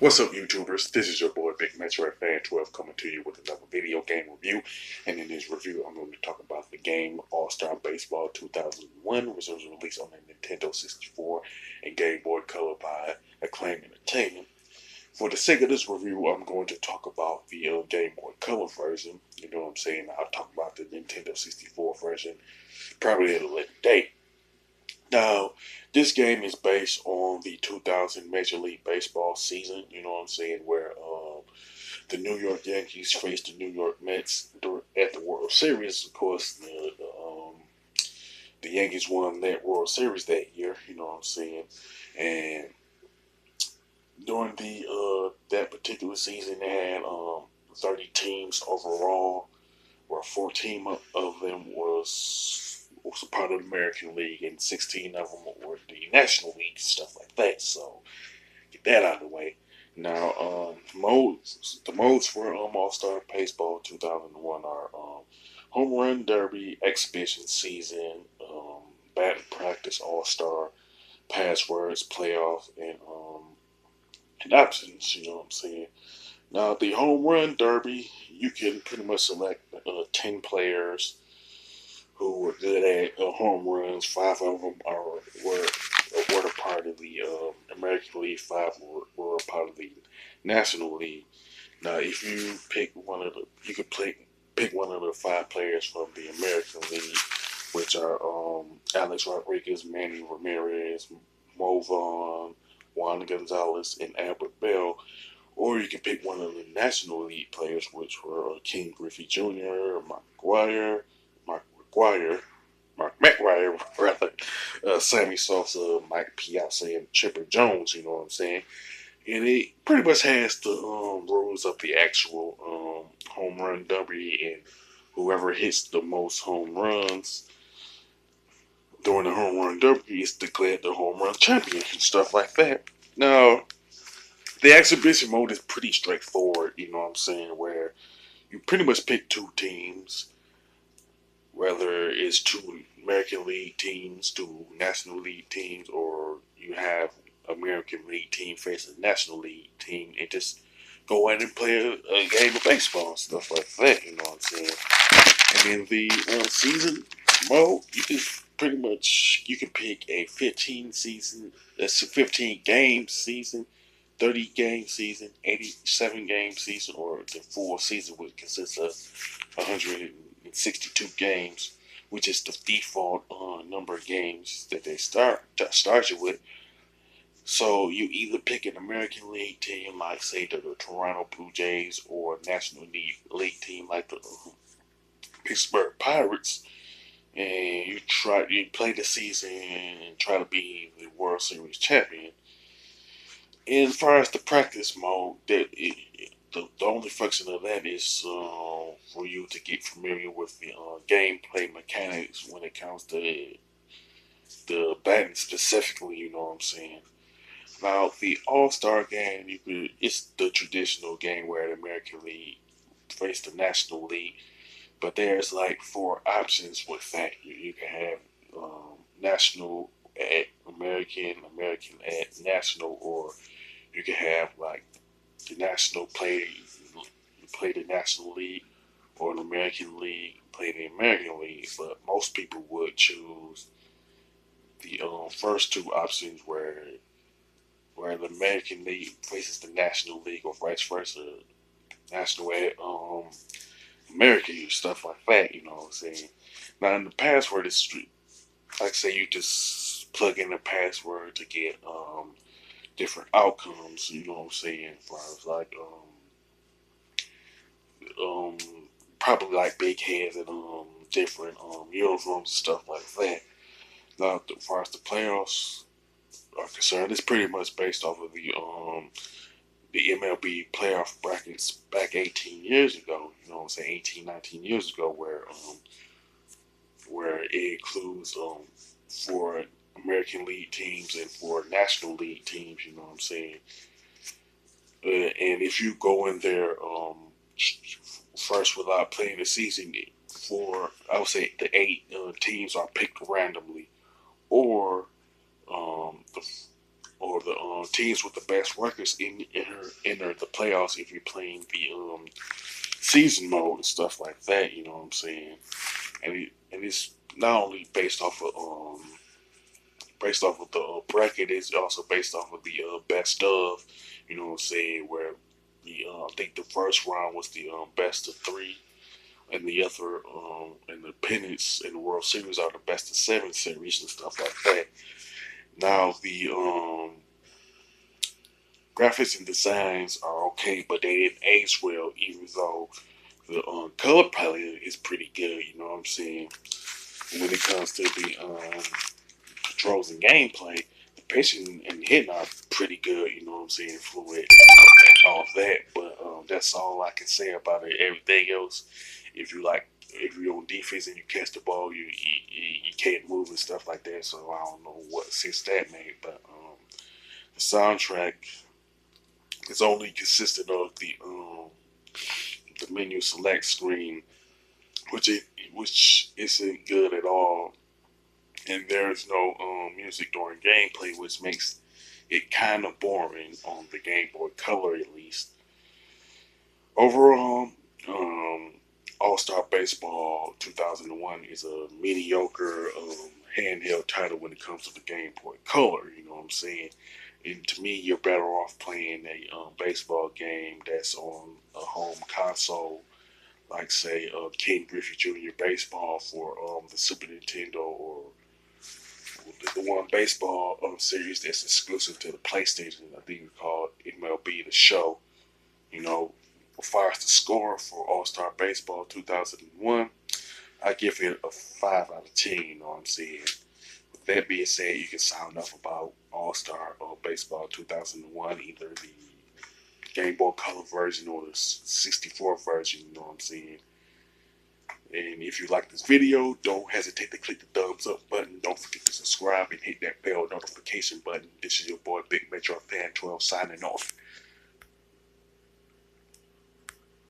What's up, YouTubers? This is your boy Big Metro Fan 12 coming to you with another video game review. And in this review, I'm going to talk about the game All Star Baseball 2001, which was released on the Nintendo 64 and Game Boy Color by Acclaim Entertainment. For the sake of this review, I'm going to talk about the Game Boy Color version. You know what I'm saying? I'll talk about the Nintendo 64 version probably at a later date. Now, this game is based on the 2000 Major League Baseball season, you know what I'm saying, where the New York Yankees faced the New York Mets at the World Series. Of course, the Yankees won that World Series that year, you know what I'm saying, and during the that particular season, they had 30 teams overall, where 14 of them was a part of the American League, and 16 of them were the National League, stuff like that. So get that out of the way. Now, the modes for All Star Baseball 2001 are Home Run Derby, Exhibition Season, Batting Practice, All Star, Passwords, Playoff, and options. You know what I'm saying? Now, the Home Run Derby, you can pretty much select 10 players who were good at home runs. Five of them were a part of the American League. Five were a part of the National League. Now, if you pick one of the, you could pick one of the five players from the American League, which are Alex Rodriguez, Manny Ramirez, Mo Vaughn, Juan Gonzalez, and Albert Bell. Or you can pick one of the National League players, which were King Griffey Jr., Mark McGuire, Mark McGuire, rather, Sammy Sosa, Mike Piazza, and Chipper Jones. You know what I'm saying? And it pretty much has the rules of the actual home run derby, and whoever hits the most home runs during the home run derby is declared the home run champion and stuff like that. Now, the exhibition mode is pretty straightforward. You know what I'm saying? Where you pretty much pick two teams, whether it's two American League teams, two National League teams, or you have American League team facing a National League team, and just go in and play a game of baseball and stuff like that. You know what I'm saying? And in the season mode, you can pretty much you can pick a 15 game season, 30 game season, 87 game season, or the full season, which consists of 162 games, which is the default number of games that they start you with. So you either pick an American League team like, say, the Toronto Blue Jays, or a National League team like the Pittsburgh Pirates, and you play the season and try to be the World Series champion. And as far as the practice mode, the only function of that is for you to get familiar with the gameplay mechanics when it comes to the batting specifically. You know what I'm saying? Now, the All Star game, it's the traditional game where the American League face the National League, but there's like four options with that. You can have National at American, American at National, or you can have like the National play the National League, or the American League play the American League. But most people would choose the first two options, where the American League faces the National League, or vice versa, National at American, stuff like that. You know what I'm saying? Now, in the password, it's like, say you just plug in a password to get different outcomes. You know what I'm saying? As far as like um probably like big heads and different uniforms and stuff like that. Now, as far as the playoffs are concerned, it's pretty much based off of the MLB playoff brackets back 18 years ago. You know what I'm saying? 18, 19 years ago, where it includes for American League teams and for National League teams. You know what I'm saying? And if you go in there first without playing the season, I would say the eight teams are picked randomly, or the or the teams with the best records enter the playoffs if you're playing the season mode and stuff like that. You know what I'm saying? And it's not only based off of the bracket, it's also based off of the best of. You know what I'm saying? Where the I think the first round was the best of three, and the other and the pennants in the World Series are the best of seven series and stuff like that. Now the graphics and designs are okay, but they didn't age well, even though the color palette is pretty good. You know what I'm saying? When it comes to the controls and gameplay, the pitching and hitting are pretty good. You know what I'm saying? Fluid and all of that. But that's all I can say about it. Everything else, if you're on defense and you catch the ball, you can't move and stuff like that. So I don't know what sense that made. But the soundtrack is only consistent of the menu select screen, which isn't good at all, and there's no music during gameplay, which makes it kind of boring on the Game Boy Color at least. Overall, um, All Star Baseball 2001 is a mediocre handheld title when it comes to the Game Boy Color. You know what I'm saying? And to me, you're better off playing a baseball game that's on a home console, like say Ken Griffey Jr. Baseball for the Super Nintendo, or the one baseball series that's exclusive to the PlayStation. I think it's called MLB The Show. You know, as far as the score for All Star Baseball 2001, I give it a 5 out of 10. You know what I'm saying? With that being said, you can sound off about All Star Baseball 2001, either the Game Boy Color version or the 64 version. You know what I'm saying? And if you like this video, don't hesitate to click the thumbs up button. Don't forget to subscribe and hit that bell notification button. This is your boy Big Metro Fan 12 signing off.